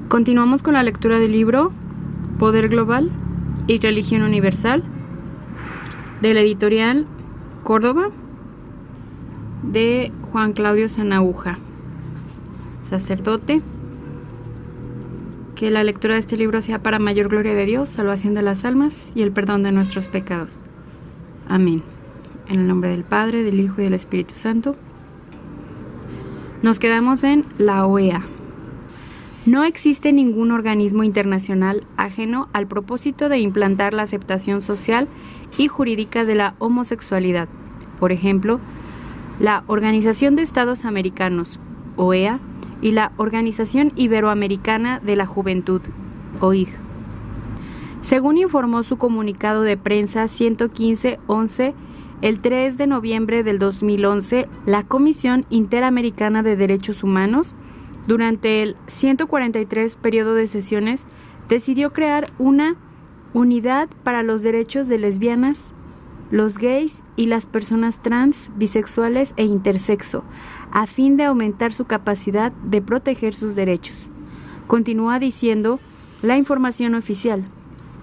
Continuamos con la lectura del libro Poder Global y Religión Universal, de la editorial Córdoba, de Juan Claudio Sanaúja, sacerdote. Que la lectura de este libro sea para mayor gloria de Dios, salvación de las almas y el perdón de nuestros pecados. Amén. En el nombre del Padre, del Hijo y del Espíritu Santo. Nos quedamos en la OEA. No existe ningún organismo internacional ajeno al propósito de implantar la aceptación social y jurídica de la homosexualidad. Por ejemplo, la Organización de Estados Americanos, OEA, y la Organización Iberoamericana de la Juventud, OIG. Según informó su comunicado de prensa 115-11, el 3 de noviembre del 2011, la Comisión Interamericana de Derechos Humanos, durante el 143 periodo de sesiones, decidió crear una unidad para los derechos de lesbianas, los gays y las personas trans, bisexuales e intersexo, a fin de aumentar su capacidad de proteger sus derechos. Continúa diciendo la información oficial.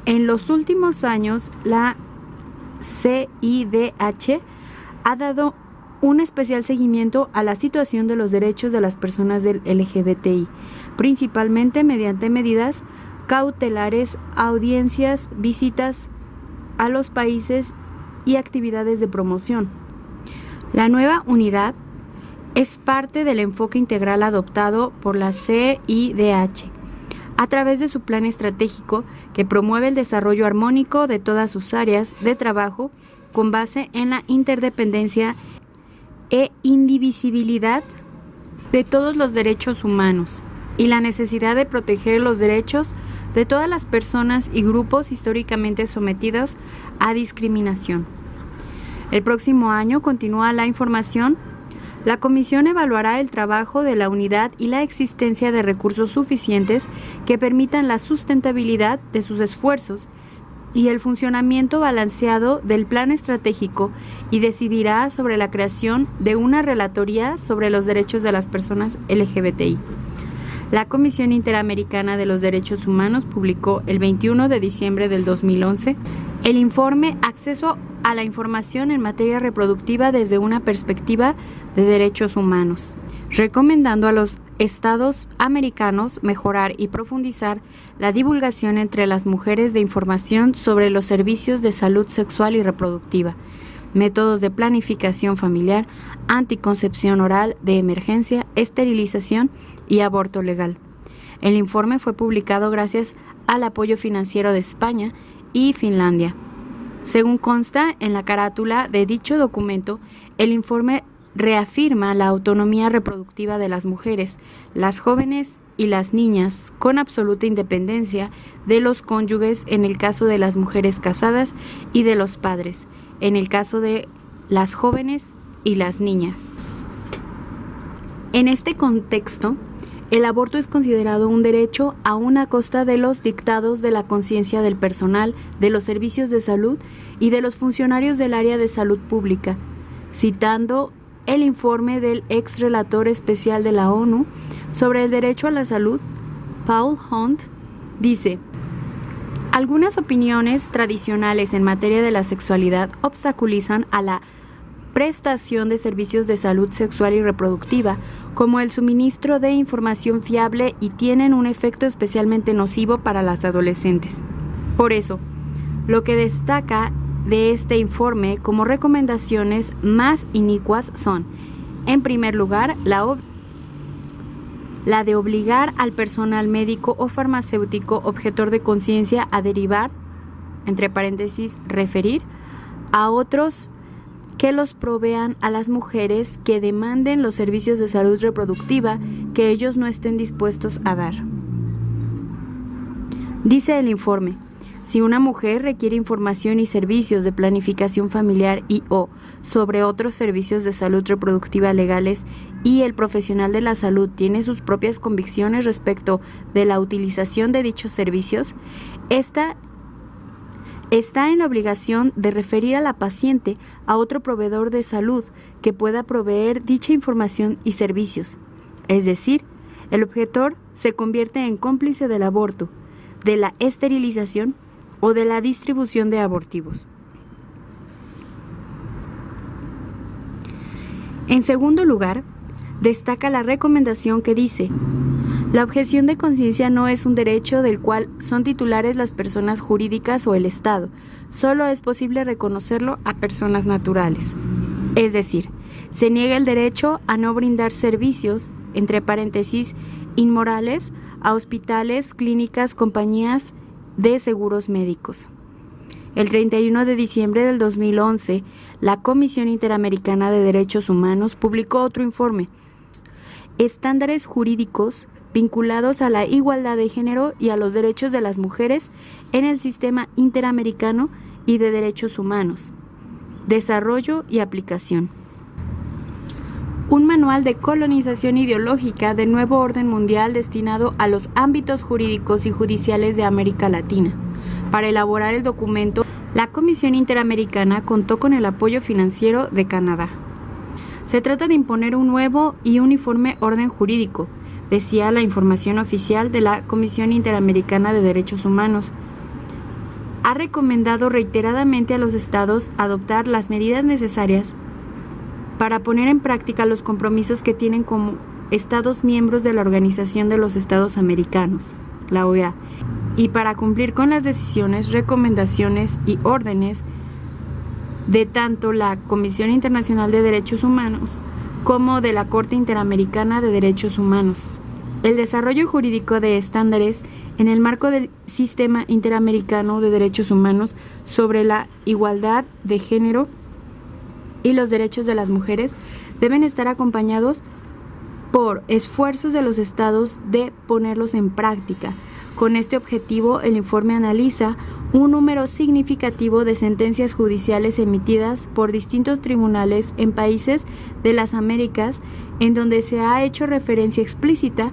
En los últimos años, la CIDH ha dado un especial seguimiento a la situación de los derechos de las personas del LGBTI, principalmente mediante medidas cautelares, audiencias, visitas a los países y actividades de promoción. La nueva unidad es parte del enfoque integral adoptado por la CIDH a través de su plan estratégico que promueve el desarrollo armónico de todas sus áreas de trabajo con base en la interdependencia e indivisibilidad de todos los derechos humanos y la necesidad de proteger los derechos de todas las personas y grupos históricamente sometidos a discriminación. El próximo año, continúa la información, la Comisión evaluará el trabajo de la unidad y la existencia de recursos suficientes que permitan la sustentabilidad de sus esfuerzos y el funcionamiento balanceado del plan estratégico y decidirá sobre la creación de una relatoría sobre los derechos de las personas LGBTI. La Comisión Interamericana de los Derechos Humanos publicó el 21 de diciembre del 2011 el informe Acceso a la información en materia reproductiva desde una perspectiva de derechos humanos, recomendando a los estados americanos mejorar y profundizar la divulgación entre las mujeres de información sobre los servicios de salud sexual y reproductiva, métodos de planificación familiar, anticoncepción oral de emergencia, esterilización y aborto legal. El informe fue publicado gracias al apoyo financiero de España y Finlandia. Según consta en la carátula de dicho documento, el informe reafirma la autonomía reproductiva de las mujeres, las jóvenes y las niñas, con absoluta independencia de los cónyuges en el caso de las mujeres casadas y de los padres, en el caso de las jóvenes y las niñas. En este contexto, el aborto es considerado un derecho aún a costa de los dictados de la conciencia del personal, de los servicios de salud y de los funcionarios del área de salud pública. Citando el informe del ex relator especial de la ONU sobre el derecho a la salud, Paul Hunt, dice: algunas opiniones tradicionales en materia de la sexualidad obstaculizan a la prestación de servicios de salud sexual y reproductiva, como el suministro de información fiable, y tienen un efecto especialmente nocivo para las adolescentes. Por eso, lo que destaca de este informe como recomendaciones más inicuas son, en primer lugar, la de obligar al personal médico o farmacéutico objetor de conciencia a derivar, entre paréntesis, referir, a otros que los provean a las mujeres que demanden los servicios de salud reproductiva que ellos no estén dispuestos a dar. Dice el informe: si una mujer requiere información y servicios de planificación familiar o sobre otros servicios de salud reproductiva legales y el profesional de la salud tiene sus propias convicciones respecto de la utilización de dichos servicios, esta está en la obligación de referir a la paciente a otro proveedor de salud que pueda proveer dicha información y servicios. Es decir, El objetor se convierte en cómplice del aborto, de la esterilización o de la distribución de abortivos. En segundo lugar, destaca la recomendación que dice: la objeción de conciencia no es un derecho del cual son titulares las personas jurídicas o el Estado, solo es posible reconocerlo a personas naturales. Es decir, se niega el derecho a no brindar servicios, entre paréntesis, inmorales, a hospitales, clínicas, compañías de seguros médicos. El 31 de diciembre del 2011, la Comisión Interamericana de Derechos Humanos publicó otro informe, Estándares jurídicos vinculados a la igualdad de género y a los derechos de las mujeres en el sistema interamericano y de derechos humanos, desarrollo y aplicación. Un manual de colonización ideológica del nuevo orden mundial destinado a los ámbitos jurídicos y judiciales de América Latina. Para elaborar el documento, la Comisión Interamericana contó con el apoyo financiero de Canadá. Se trata de imponer un nuevo y uniforme orden jurídico, decía la información oficial de la Comisión Interamericana de Derechos Humanos. Ha recomendado reiteradamente a los estados adoptar las medidas necesarias para poner en práctica los compromisos que tienen como estados miembros de la Organización de los Estados Americanos, la OEA, y para cumplir con las decisiones, recomendaciones y órdenes de tanto la Comisión Internacional de Derechos Humanos como de la Corte Interamericana de Derechos Humanos. El desarrollo jurídico de estándares en el marco del Sistema Interamericano de Derechos Humanos sobre la igualdad de género y los derechos de las mujeres deben estar acompañados por esfuerzos de los estados de ponerlos en práctica. Con este objetivo, el informe analiza un número significativo de sentencias judiciales emitidas por distintos tribunales en países de las Américas en donde se ha hecho referencia explícita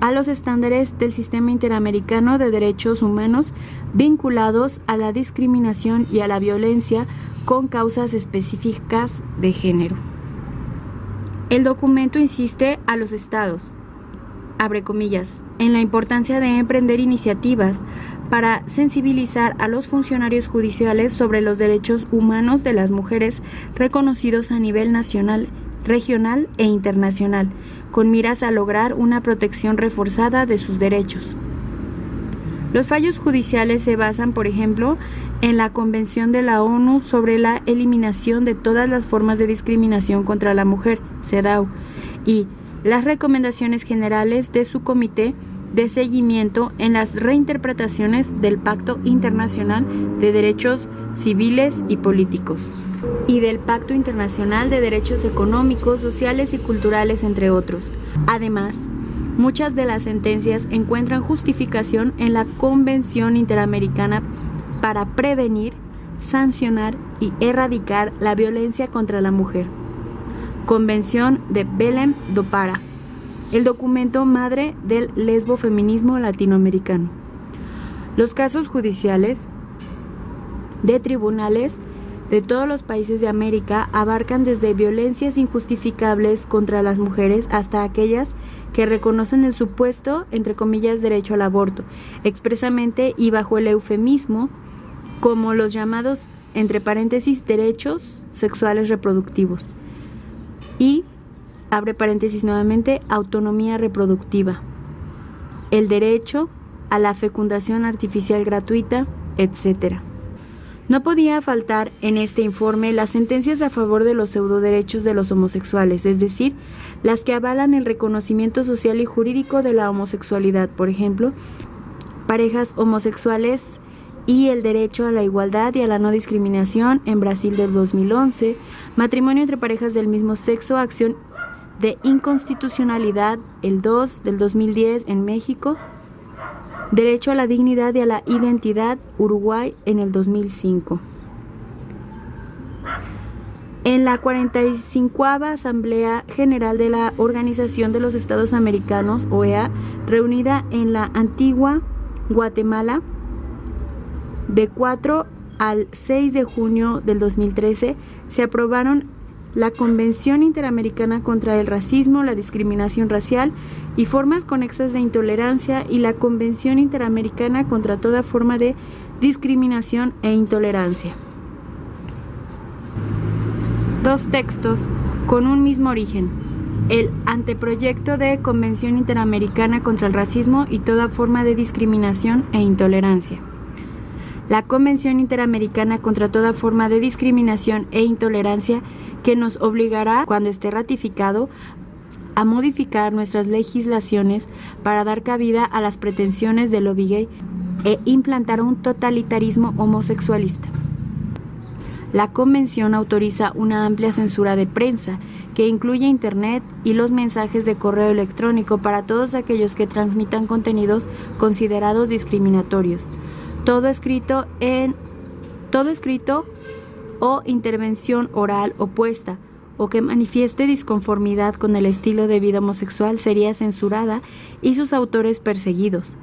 a los estándares del Sistema Interamericano de Derechos Humanos vinculados a la discriminación y a la violencia con causas específicas de género. El documento insiste a los estados, abre comillas, en la importancia de emprender iniciativas para sensibilizar a los funcionarios judiciales sobre los derechos humanos de las mujeres reconocidos a nivel nacional, regional e internacional, con miras a lograr una protección reforzada de sus derechos. Los fallos judiciales se basan, por ejemplo, en la Convención de la ONU sobre la eliminación de todas las formas de discriminación contra la mujer, CEDAW, y las recomendaciones generales de su Comité de Seguimiento en las reinterpretaciones del Pacto Internacional de Derechos Civiles y Políticos y del Pacto Internacional de Derechos Económicos, Sociales y Culturales, entre otros. Además, muchas de las sentencias encuentran justificación en la Convención Interamericana para prevenir, sancionar y erradicar la violencia contra la mujer. Convención de Belém do Pará, el documento madre del lesbofeminismo latinoamericano. Los casos judiciales de tribunales de todos los países de América abarcan desde violencias injustificables contra las mujeres hasta aquellas que reconocen el supuesto, entre comillas, derecho al aborto, expresamente y bajo el eufemismo, como los llamados, entre paréntesis, derechos sexuales reproductivos y, abre paréntesis nuevamente, autonomía reproductiva, el derecho a la fecundación artificial gratuita, etc. No podía faltar en este informe las sentencias a favor de los pseudoderechos de los homosexuales, es decir, las que avalan el reconocimiento social y jurídico de la homosexualidad, por ejemplo, parejas homosexuales y el derecho a la igualdad y a la no discriminación en Brasil del 2011, matrimonio entre parejas del mismo sexo, acción de inconstitucionalidad el 2 del 2010 en México, derecho a la dignidad y a la identidad Uruguay en el 2005. En la 45ª Asamblea General de la Organización de los Estados Americanos, OEA, reunida en la Antigua Guatemala, de 4 al 6 de junio del 2013, se aprobaron la Convención Interamericana contra el Racismo, la Discriminación Racial y formas conexas de intolerancia y la Convención Interamericana contra toda forma de discriminación e intolerancia. Dos textos con un mismo origen. El anteproyecto de Convención Interamericana contra el Racismo y toda forma de discriminación e intolerancia. La Convención Interamericana contra toda forma de discriminación e intolerancia, que nos obligará, cuando esté ratificado, a modificar nuestras legislaciones para dar cabida a las pretensiones del lobby gay e implantar un totalitarismo homosexualista. La Convención autoriza una amplia censura de prensa que incluye Internet y los mensajes de correo electrónico para todos aquellos que transmitan contenidos considerados discriminatorios. Todo escrito o intervención oral opuesta o que manifieste disconformidad con el estilo de vida homosexual sería censurada y sus autores perseguidos.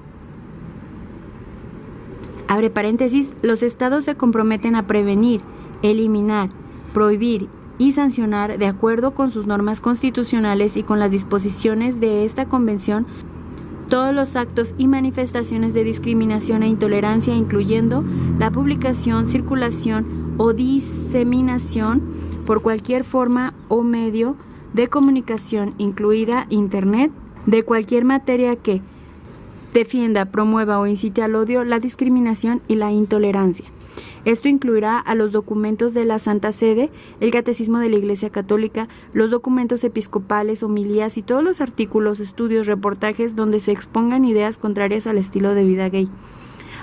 Abre paréntesis, los estados se comprometen a prevenir, eliminar, prohibir y sancionar, de acuerdo con sus normas constitucionales y con las disposiciones de esta convención, todos los actos y manifestaciones de discriminación e intolerancia, incluyendo la publicación, circulación o diseminación por cualquier forma o medio de comunicación, incluida Internet, de cualquier materia que defienda, promueva o incite al odio, la discriminación y la intolerancia. Esto incluirá a los documentos de la Santa Sede, el Catecismo de la Iglesia Católica, los documentos episcopales, homilías y todos los artículos, estudios, reportajes donde se expongan ideas contrarias al estilo de vida gay.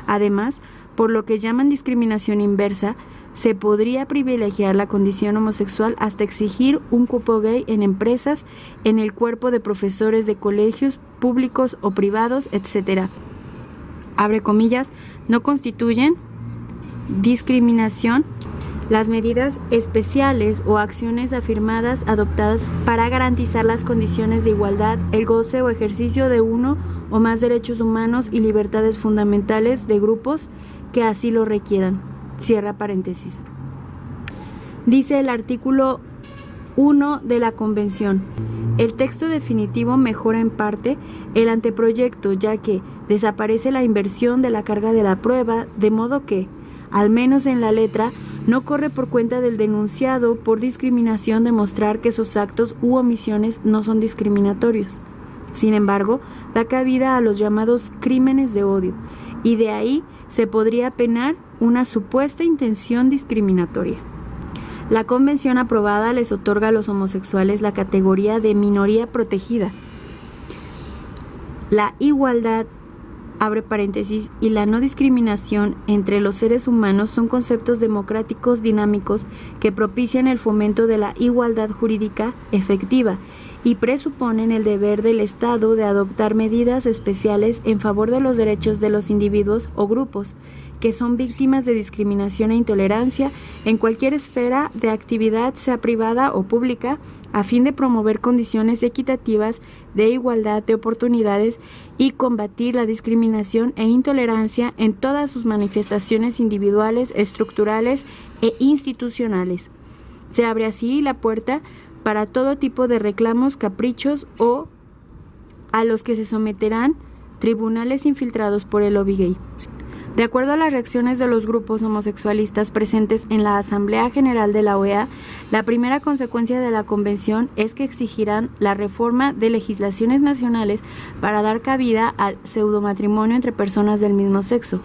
Además, por lo que llaman discriminación inversa, se podría privilegiar la condición homosexual hasta exigir un cupo gay en empresas, en el cuerpo de profesores de colegios públicos o privados, etc. Abre comillas, no constituyen discriminación las medidas especiales o acciones afirmadas adoptadas para garantizar las condiciones de igualdad, el goce o ejercicio de uno o más derechos humanos y libertades fundamentales de grupos que así lo requieran. Cierra paréntesis. Dice el artículo 1 de la Convención. El texto definitivo mejora en parte el anteproyecto, ya que desaparece la inversión de la carga de la prueba, de modo que, al menos en la letra, no corre por cuenta del denunciado por discriminación demostrar que sus actos u omisiones no son discriminatorios. Sin embargo, da cabida a los llamados crímenes de odio, y de ahí se podría penar una supuesta intención discriminatoria. La convención aprobada les otorga a los homosexuales la categoría de minoría protegida. La igualdad, abre paréntesis, y la no discriminación entre los seres humanos son conceptos democráticos dinámicos que propician el fomento de la igualdad jurídica efectiva y presuponen el deber del Estado de adoptar medidas especiales en favor de los derechos de los individuos o grupos que son víctimas de discriminación e intolerancia en cualquier esfera de actividad, sea privada o pública, a fin de promover condiciones equitativas de igualdad de oportunidades y combatir la discriminación e intolerancia en todas sus manifestaciones individuales, estructurales e institucionales. Se abre así la puerta para todo tipo de reclamos, caprichos o a los que se someterán tribunales infiltrados por el lobby gay. De acuerdo a las reacciones de los grupos homosexualistas presentes en la Asamblea General de la OEA, la primera consecuencia de la Convención es que exigirán la reforma de legislaciones nacionales para dar cabida al pseudomatrimonio entre personas del mismo sexo.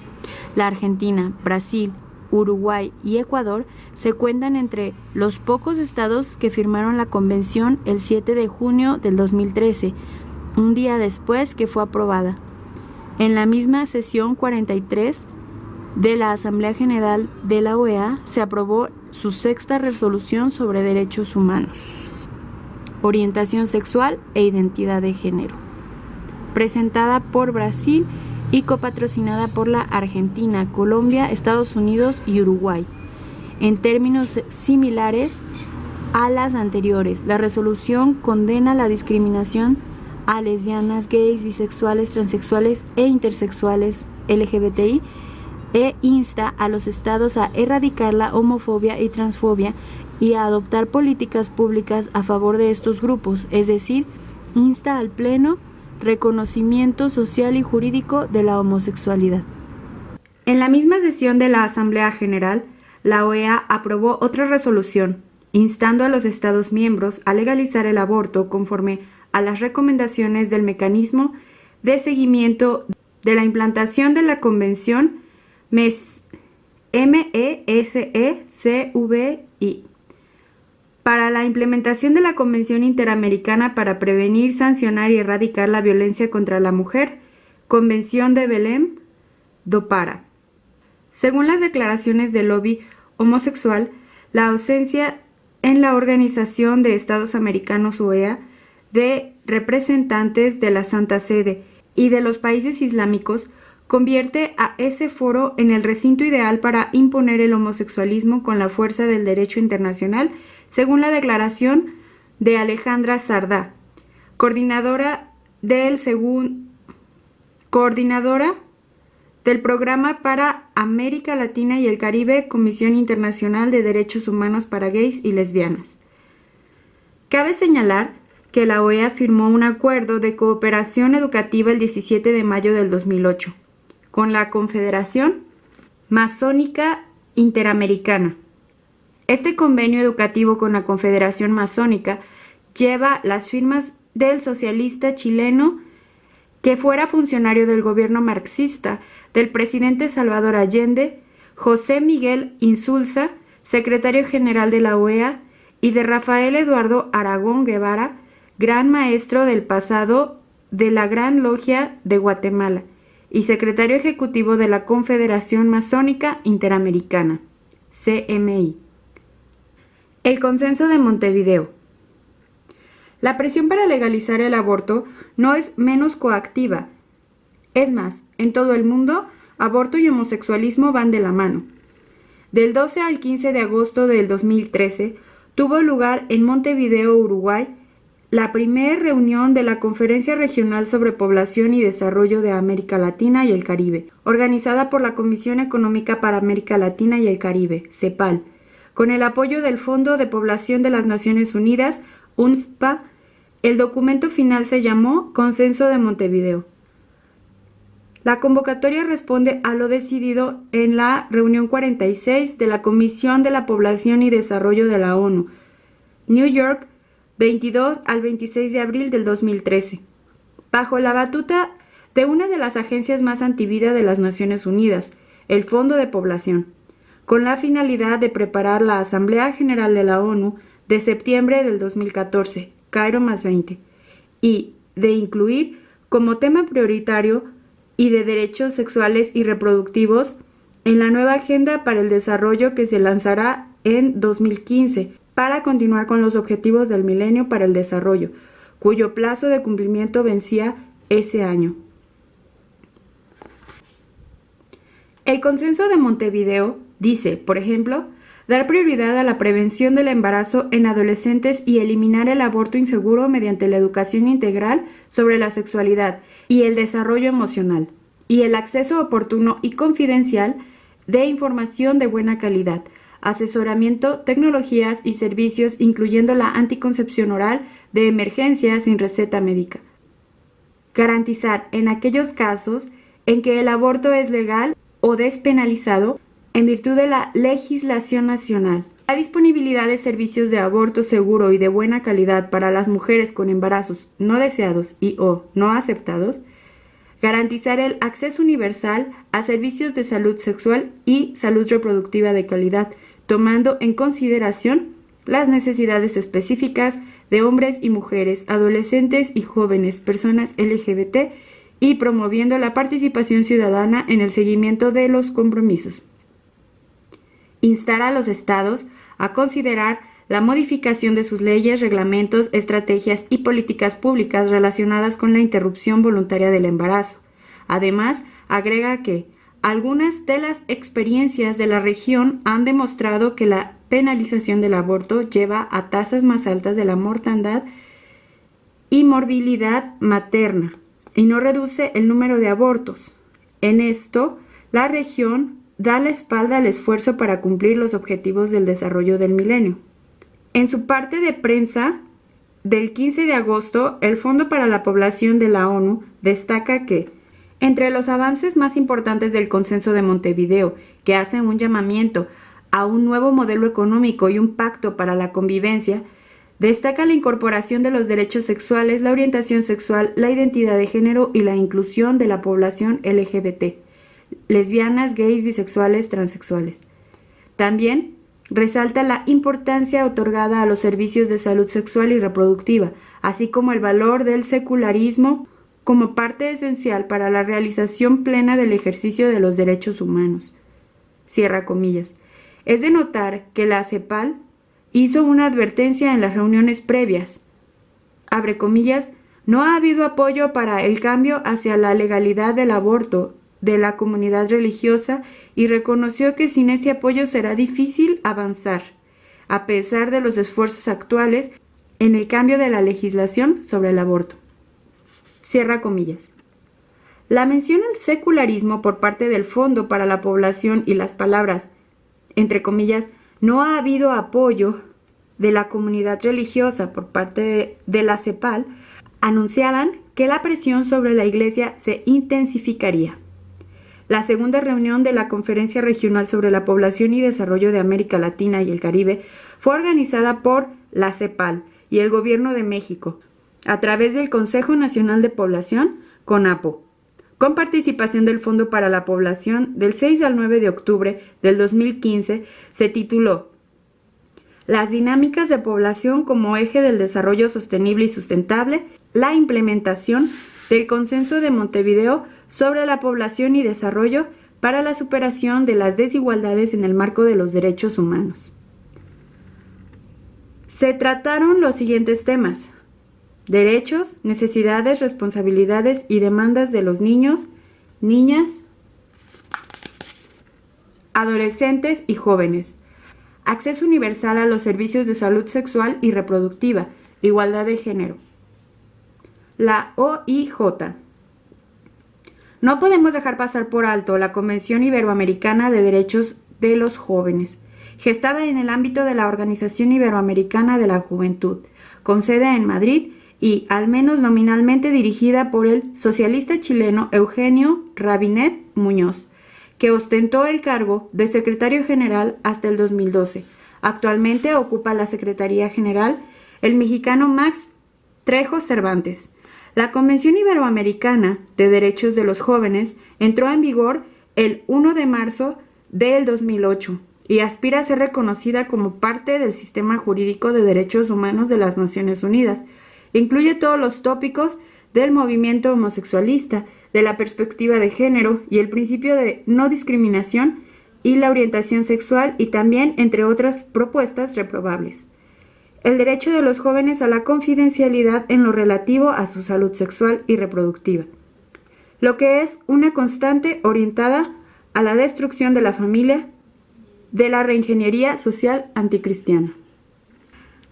La Argentina, Brasil, Uruguay y Ecuador se cuentan entre los pocos estados que firmaron la Convención el 7 de junio del 2013, un día después que fue aprobada. En la misma sesión 43 de la Asamblea General de la OEA se aprobó su sexta resolución sobre derechos humanos, orientación sexual e identidad de género, presentada por Brasil y copatrocinada por la Argentina, Colombia, Estados Unidos y Uruguay. En términos similares a las anteriores, la resolución condena la discriminación a lesbianas, gays, bisexuales, transexuales e intersexuales LGBTI e insta a los estados a erradicar la homofobia y transfobia y a adoptar políticas públicas a favor de estos grupos, es decir, insta al pleno reconocimiento social y jurídico de la homosexualidad. En la misma sesión de la Asamblea General, la OEA aprobó otra resolución, instando a los Estados miembros a legalizar el aborto conforme a las recomendaciones del mecanismo de seguimiento de la implantación de la Convención MESECVI para la implementación de la Convención Interamericana para prevenir, sancionar y erradicar la violencia contra la mujer, Convención de Belém do Pará. Según las declaraciones del lobby homosexual, la ausencia en la Organización de Estados Americanos OEA de representantes de la Santa Sede y de los países islámicos convierte a ese foro en el recinto ideal para imponer el homosexualismo con la fuerza del derecho internacional, según la declaración de Alejandra Sardá, coordinadora del Programa para América Latina y el Caribe, Comisión Internacional de Derechos Humanos para Gays y Lesbianas. Cabe señalar que la OEA firmó un acuerdo de cooperación educativa el 17 de mayo del 2008 con la Confederación Masónica Interamericana. Este convenio educativo con la Confederación Masónica lleva las firmas del socialista chileno que fuera funcionario del gobierno marxista, del presidente Salvador Allende, José Miguel Insulza, secretario general de la OEA, y de Rafael Eduardo Aragón Guevara, gran maestro del pasado de la Gran Logia de Guatemala y secretario ejecutivo de la Confederación Masónica Interamericana, CMI. El Consenso de Montevideo. La presión para legalizar el aborto no es menos coactiva. Es más, en todo el mundo, aborto y homosexualismo van de la mano. Del 12 al 15 de agosto del 2013, tuvo lugar en Montevideo, Uruguay, la primera reunión de la Conferencia Regional sobre Población y Desarrollo de América Latina y el Caribe, organizada por la Comisión Económica para América Latina y el Caribe, CEPAL, con el apoyo del Fondo de Población de las Naciones Unidas, UNFPA. El documento final se llamó Consenso de Montevideo. La convocatoria responde a lo decidido en la reunión 46 de la Comisión de la Población y Desarrollo de la ONU, New York, 22 al 26 de abril del 2013, bajo la batuta de una de las agencias más antivida de las Naciones Unidas, el Fondo de Población, con la finalidad de preparar la Asamblea General de la ONU de septiembre del 2014, Cairo +20, y de incluir como tema prioritario y de derechos sexuales y reproductivos en la nueva Agenda para el Desarrollo que se lanzará en 2015 para continuar con los Objetivos del Milenio para el Desarrollo, cuyo plazo de cumplimiento vencía ese año. El Consenso de Montevideo dice, por ejemplo, dar prioridad a la prevención del embarazo en adolescentes y eliminar el aborto inseguro mediante la educación integral sobre la sexualidad y el desarrollo emocional, y el acceso oportuno y confidencial de información de buena calidad, asesoramiento, tecnologías y servicios, incluyendo la anticoncepción oral de emergencia sin receta médica. Garantizar, en aquellos casos en que el aborto es legal o despenalizado, en virtud de la legislación nacional, la disponibilidad de servicios de aborto seguro y de buena calidad para las mujeres con embarazos no deseados y o no aceptados, garantizar el acceso universal a servicios de salud sexual y salud reproductiva de calidad, tomando en consideración las necesidades específicas de hombres y mujeres, adolescentes y jóvenes, personas LGBT, y promoviendo la participación ciudadana en el seguimiento de los compromisos. Instar a los estados a considerar la modificación de sus leyes, reglamentos, estrategias y políticas públicas relacionadas con la interrupción voluntaria del embarazo. Además, agrega que algunas de las experiencias de la región han demostrado que la penalización del aborto lleva a tasas más altas de la mortandad y morbilidad materna y no reduce el número de abortos. En esto, la región da la espalda al esfuerzo para cumplir los objetivos del desarrollo del milenio. En su parte de prensa del 15 de agosto, el Fondo para la Población de la ONU destaca que, entre los avances más importantes del Consenso de Montevideo, que hace un llamamiento a un nuevo modelo económico y un pacto para la convivencia, destaca la incorporación de los derechos sexuales, la orientación sexual, la identidad de género y la inclusión de la población LGBT, lesbianas, gays, bisexuales, transexuales. También resalta la importancia otorgada a los servicios de salud sexual y reproductiva, así como el valor del secularismo como parte esencial para la realización plena del ejercicio de los derechos humanos. Cierra comillas. Es de notar que la CEPAL hizo una advertencia en las reuniones previas. Abre comillas, no ha habido apoyo para el cambio hacia la legalidad del aborto de la comunidad religiosa y reconoció que sin este apoyo será difícil avanzar, a pesar de los esfuerzos actuales en el cambio de la legislación sobre el aborto. Cierra comillas. La mención al secularismo por parte del Fondo para la Población y las palabras, entre comillas, no ha habido apoyo de la comunidad religiosa por parte de la CEPAL, anunciaban que la presión sobre la Iglesia se intensificaría. La segunda reunión de la Conferencia Regional sobre la Población y Desarrollo de América Latina y el Caribe fue organizada por la CEPAL y el Gobierno de México, a través del Consejo Nacional de Población, CONAPO, con participación del Fondo para la Población. Del 6 al 9 de octubre del 2015, se tituló Las dinámicas de población como eje del desarrollo sostenible y sustentable, la implementación del Consenso de Montevideo sobre la población y desarrollo para la superación de las desigualdades en el marco de los derechos humanos. Se trataron los siguientes temas: derechos, necesidades, responsabilidades y demandas de los niños, niñas, adolescentes y jóvenes, acceso universal a los servicios de salud sexual y reproductiva, igualdad de género. La OIJ. No podemos dejar pasar por alto la Convención Iberoamericana de Derechos de los Jóvenes, gestada en el ámbito de la Organización Iberoamericana de la Juventud, con sede en Madrid y, al menos nominalmente, dirigida por el socialista chileno Eugenio Rabinet Muñoz, que ostentó el cargo de secretario general hasta el 2012. Actualmente ocupa la Secretaría General el mexicano Max Trejo Cervantes. La Convención Iberoamericana de Derechos de los Jóvenes entró en vigor el 1 de marzo del 2008 y aspira a ser reconocida como parte del sistema jurídico de derechos humanos de las Naciones Unidas. Incluye todos los tópicos del movimiento homosexualista, de la perspectiva de género y el principio de no discriminación y la orientación sexual, y también, entre otras propuestas reprobables, el derecho de los jóvenes a la confidencialidad en lo relativo a su salud sexual y reproductiva, lo que es una constante orientada a la destrucción de la familia, de la reingeniería social anticristiana.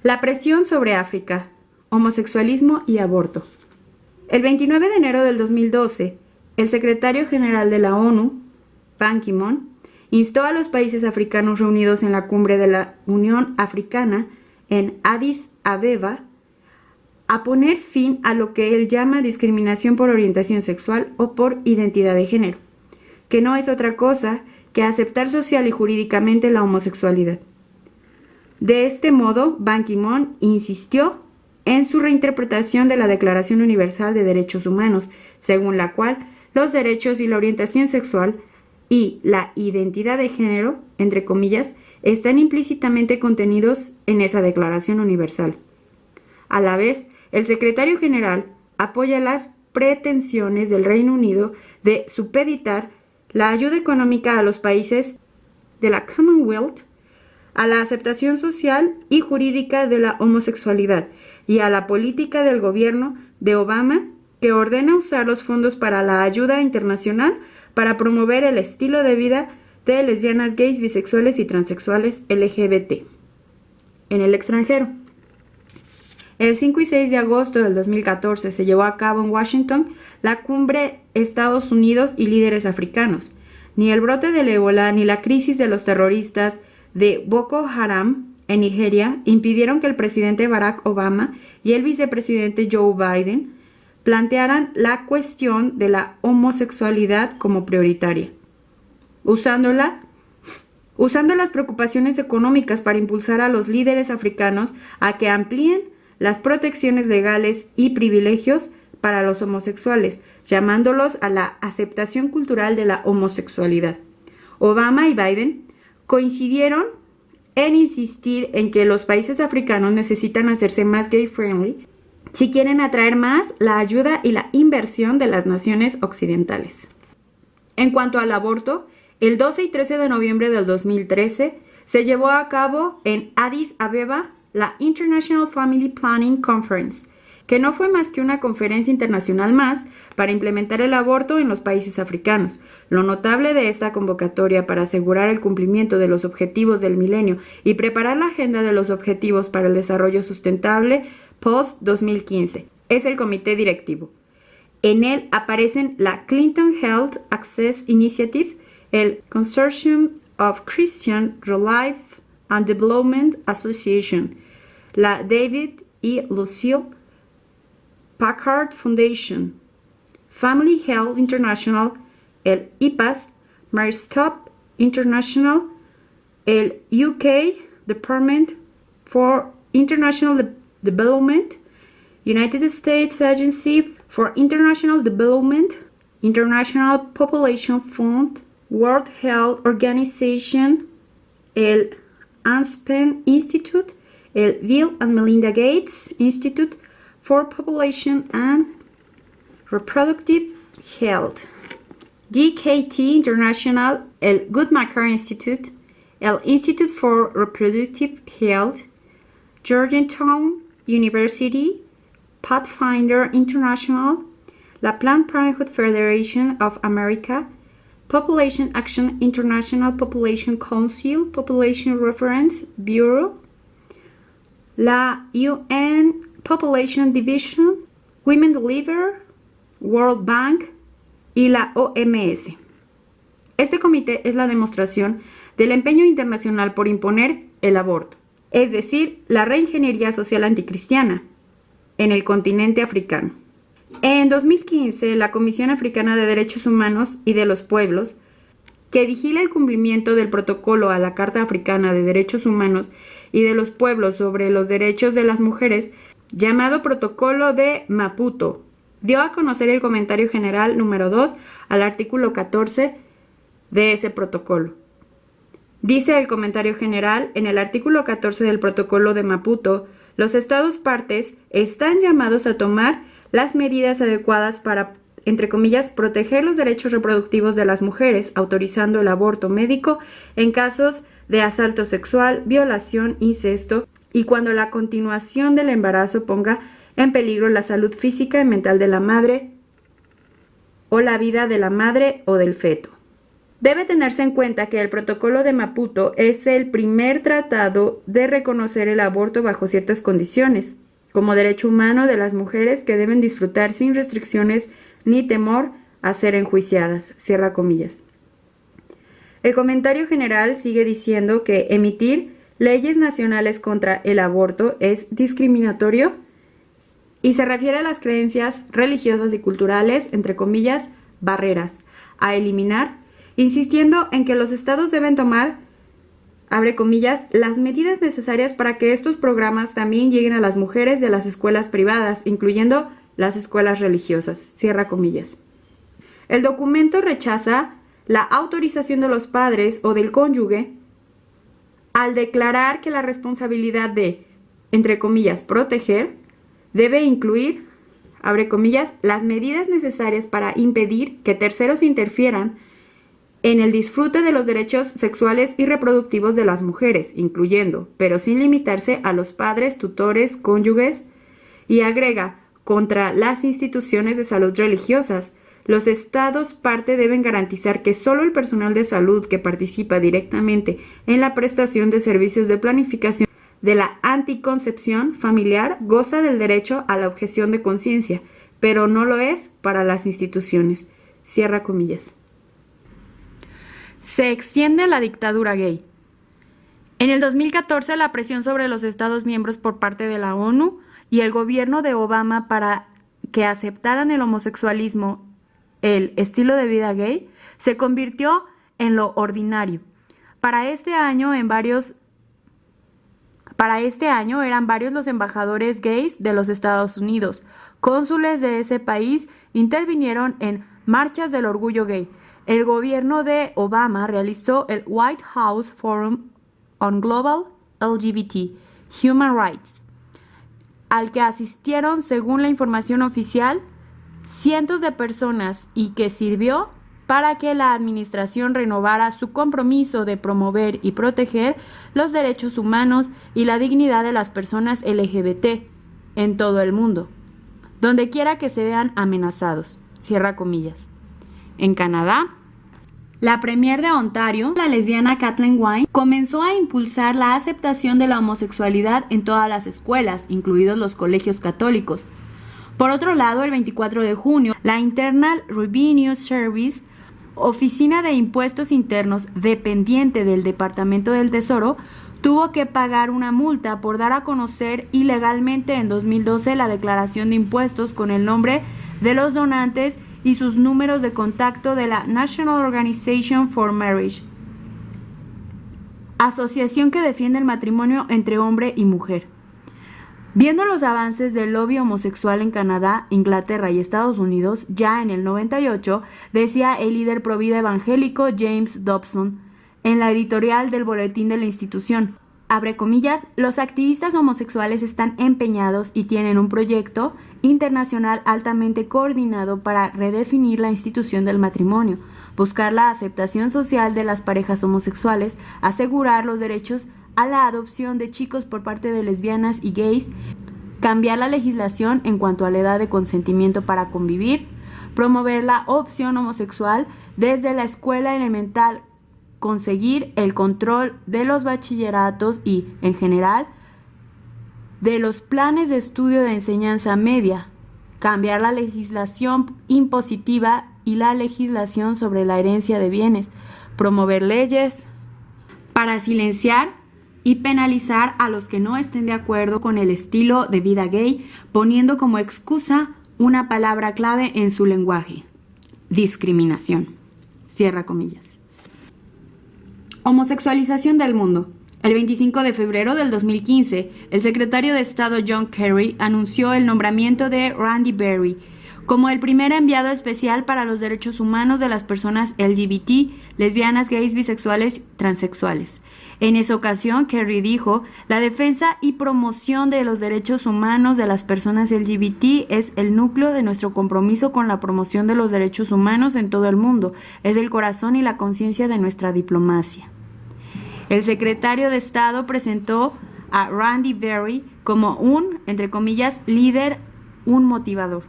La presión sobre África, homosexualismo y aborto. El 29 de enero del 2012, el secretario general de la ONU, Ban Ki-moon, instó a los países africanos reunidos en la cumbre de la Unión Africana en Addis Abeba a poner fin a lo que él llama discriminación por orientación sexual o por identidad de género, que no es otra cosa que aceptar social y jurídicamente la homosexualidad. De este modo, Ban Ki-moon insistió en su reinterpretación de la Declaración Universal de Derechos Humanos, según la cual los derechos y la orientación sexual y la identidad de género, entre comillas, están implícitamente contenidos en esa Declaración Universal. A la vez, el secretario general apoya las pretensiones del Reino Unido de supeditar la ayuda económica a los países de la Commonwealth a la aceptación social y jurídica de la homosexualidad y a la política del gobierno de Obama, que ordena usar los fondos para la ayuda internacional para promover el estilo de vida de lesbianas, gays, bisexuales y transexuales LGBT en el extranjero. El 5 y 6 de agosto del 2014 se llevó a cabo en Washington la cumbre Estados Unidos y líderes africanos. Ni el brote del ébola ni la crisis de los terroristas de Boko Haram en Nigeria impidieron que el presidente Barack Obama y el vicepresidente Joe Biden plantearan la cuestión de la homosexualidad como prioritaria, usando las preocupaciones económicas para impulsar a los líderes africanos a que amplíen las protecciones legales y privilegios para los homosexuales, llamándolos a la aceptación cultural de la homosexualidad. Obama y Biden coincidieron en insistir en que los países africanos necesitan hacerse más gay-friendly si quieren atraer más la ayuda y la inversión de las naciones occidentales. En cuanto al aborto, el 12 y 13 de noviembre del 2013 se llevó a cabo en Addis Abeba la International Family Planning Conference, que no fue más que una conferencia internacional más para implementar el aborto en los países africanos. Lo notable de esta convocatoria para asegurar el cumplimiento de los objetivos del milenio y preparar la agenda de los objetivos para el desarrollo sustentable post-2015 es el comité directivo. En él aparecen la Clinton Health Access Initiative, el Consortium of Christian Relief and Development Association, la David E. Lucille Packard Foundation, Family Health International, el IPAS, Maristop International, el UK Department for International Development, United States Agency for International Development, International Population Fund, World Health Organization, el Aspen Institute, el Bill and Melinda Gates Institute for Population and Reproductive Health, DKT International, el Guttmacher Institute, el Institute for Reproductive Health, Georgetown University, Pathfinder International, la Planned Parenthood Federation of America, Population Action International, Population Council, Population Reference Bureau, la UN Population Division, Women Deliver, World Bank y la OMS. Este comité es la demostración del empeño internacional por imponer el aborto, es decir, la reingeniería social anticristiana en el continente africano. En 2015, la Comisión Africana de Derechos Humanos y de los Pueblos, que vigila el cumplimiento del protocolo a la Carta Africana de Derechos Humanos y de los Pueblos sobre los Derechos de las Mujeres, llamado Protocolo de Maputo, dio a conocer el comentario general número 2 al artículo 14 de ese protocolo. Dice el comentario general: en el artículo 14 del Protocolo de Maputo, los Estados partes están llamados a tomar las medidas adecuadas para, entre comillas, proteger los derechos reproductivos de las mujeres, autorizando el aborto médico en casos de asalto sexual, violación, incesto y cuando la continuación del embarazo ponga en peligro la salud física y mental de la madre o la vida de la madre o del feto. Debe tenerse en cuenta que el Protocolo de Maputo es el primer tratado de reconocer el aborto bajo ciertas condiciones, como derecho humano de las mujeres que deben disfrutar sin restricciones ni temor a ser enjuiciadas. Cierra comillas. El comentario general sigue diciendo que emitir leyes nacionales contra el aborto es discriminatorio y se refiere a las creencias religiosas y culturales, entre comillas, barreras, a eliminar, insistiendo en que los estados deben tomar, abre comillas, las medidas necesarias para que estos programas también lleguen a las mujeres de las escuelas privadas, incluyendo las escuelas religiosas, cierra comillas. El documento rechaza la autorización de los padres o del cónyuge al declarar que la responsabilidad de, entre comillas, proteger, debe incluir, abre comillas, las medidas necesarias para impedir que terceros interfieran en el disfrute de los derechos sexuales y reproductivos de las mujeres, incluyendo, pero sin limitarse, a los padres, tutores, cónyuges, y agrega, contra las instituciones de salud religiosas. Los estados parte deben garantizar que solo el personal de salud que participa directamente en la prestación de servicios de planificación de la anticoncepción familiar goza del derecho a la objeción de conciencia, pero no lo es para las instituciones. Cierra comillas. Se extiende la dictadura gay. En el 2014, la presión sobre los Estados miembros por parte de la ONU y el gobierno de Obama para que aceptaran el homosexualismo, el estilo de vida gay, se convirtió en lo ordinario. Para este año eran varios los embajadores gays de los Estados Unidos. Cónsules de ese país intervinieron en marchas del orgullo gay. El gobierno de Obama realizó el White House Forum on Global LGBT Human Rights, al que asistieron, según la información oficial, cientos de personas y que sirvió para que la administración renovara su compromiso de promover y proteger los derechos humanos y la dignidad de las personas LGBT en todo el mundo, donde quiera que se vean amenazados. Cierra comillas. En Canadá, la premier de Ontario, la lesbiana Kathleen Wynne, comenzó a impulsar la aceptación de la homosexualidad en todas las escuelas, incluidos los colegios católicos. Por otro lado, el 24 de junio, la Internal Revenue Service, oficina de impuestos internos dependiente del Departamento del Tesoro, tuvo que pagar una multa por dar a conocer ilegalmente en 2012 la declaración de impuestos con el nombre de los donantes y sus números de contacto de la National Organization for Marriage, asociación que defiende el matrimonio entre hombre y mujer. Viendo los avances del lobby homosexual en Canadá, Inglaterra y Estados Unidos, ya en el 98, decía el líder provida evangélico James Dobson en la editorial del boletín de la institución, abre comillas, los activistas homosexuales están empeñados y tienen un proyecto internacional altamente coordinado para redefinir la institución del matrimonio, buscar la aceptación social de las parejas homosexuales, asegurar los derechos a la adopción de chicos por parte de lesbianas y gays, cambiar la legislación en cuanto a la edad de consentimiento para convivir, promover la opción homosexual desde la escuela elemental, conseguir el control de los bachilleratos y, en general, de los planes de estudio de enseñanza media, cambiar la legislación impositiva y la legislación sobre la herencia de bienes, promover leyes para silenciar y penalizar a los que no estén de acuerdo con el estilo de vida gay, poniendo como excusa una palabra clave en su lenguaje: discriminación. Cierra comillas. Homosexualización del mundo. El 25 de febrero del 2015, el secretario de Estado John Kerry anunció el nombramiento de Randy Berry como el primer enviado especial para los derechos humanos de las personas LGBT, lesbianas, gays, bisexuales, transexuales. En esa ocasión, Kerry dijo, la defensa y promoción de los derechos humanos de las personas LGBT es el núcleo de nuestro compromiso con la promoción de los derechos humanos en todo el mundo. Es el corazón y la conciencia de nuestra diplomacia. El secretario de Estado presentó a Randy Berry como un, entre comillas, líder, un motivador,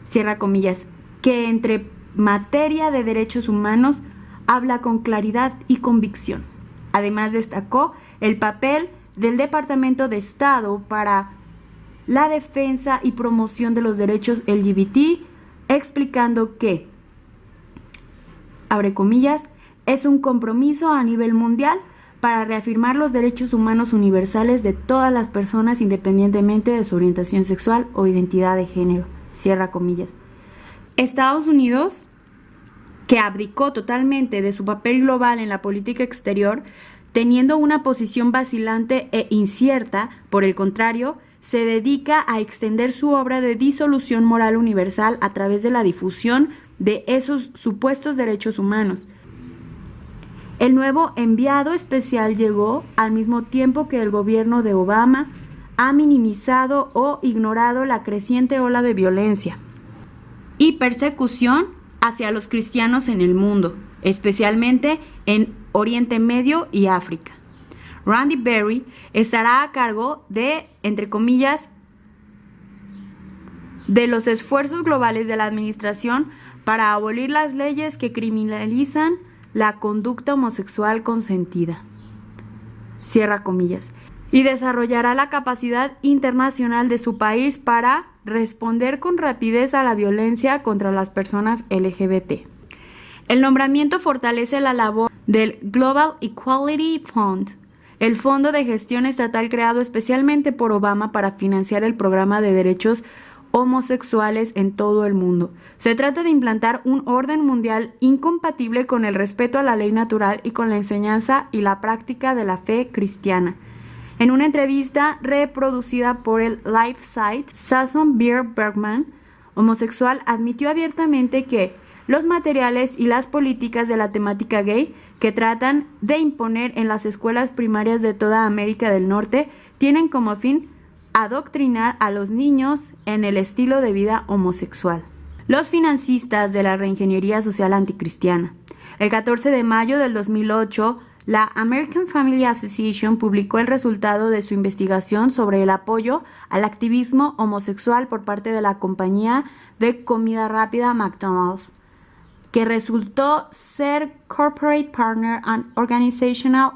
cierra comillas, que entre materia de derechos humanos habla con claridad y convicción. Además destacó el papel del Departamento de Estado para la defensa y promoción de los derechos LGBT, explicando que, abre comillas, es un compromiso a nivel mundial para reafirmar los derechos humanos universales de todas las personas independientemente de su orientación sexual o identidad de género, cierra comillas. Estados Unidos, que abdicó totalmente de su papel global en la política exterior, teniendo una posición vacilante e incierta, por el contrario, se dedica a extender su obra de disolución moral universal a través de la difusión de esos supuestos derechos humanos. El nuevo enviado especial llegó al mismo tiempo que el gobierno de Obama ha minimizado o ignorado la creciente ola de violencia y persecución hacia los cristianos en el mundo, especialmente en Oriente Medio y África. Randy Berry estará a cargo de, entre comillas, de los esfuerzos globales de la administración para abolir las leyes que criminalizan la conducta homosexual consentida, cierra comillas, y desarrollará la capacidad internacional de su país para responder con rapidez a la violencia contra las personas LGBT. El nombramiento fortalece la labor del Global Equality Fund, el fondo de gestión estatal creado especialmente por Obama para financiar el programa de derechos homosexuales en todo el mundo. Se trata de implantar un orden mundial incompatible con el respeto a la ley natural y con la enseñanza y la práctica de la fe cristiana. En una entrevista reproducida por el live site, Sason Beer Bergman, homosexual, admitió abiertamente que los materiales y las políticas de la temática gay que tratan de imponer en las escuelas primarias de toda América del Norte tienen como fin adoctrinar a los niños en el estilo de vida homosexual. Los financistas de la reingeniería social anticristiana. El 14 de mayo del 2008, la American Family Association publicó el resultado de su investigación sobre el apoyo al activismo homosexual por parte de la compañía de comida rápida McDonald's, que resultó ser Corporate Partner and Organizational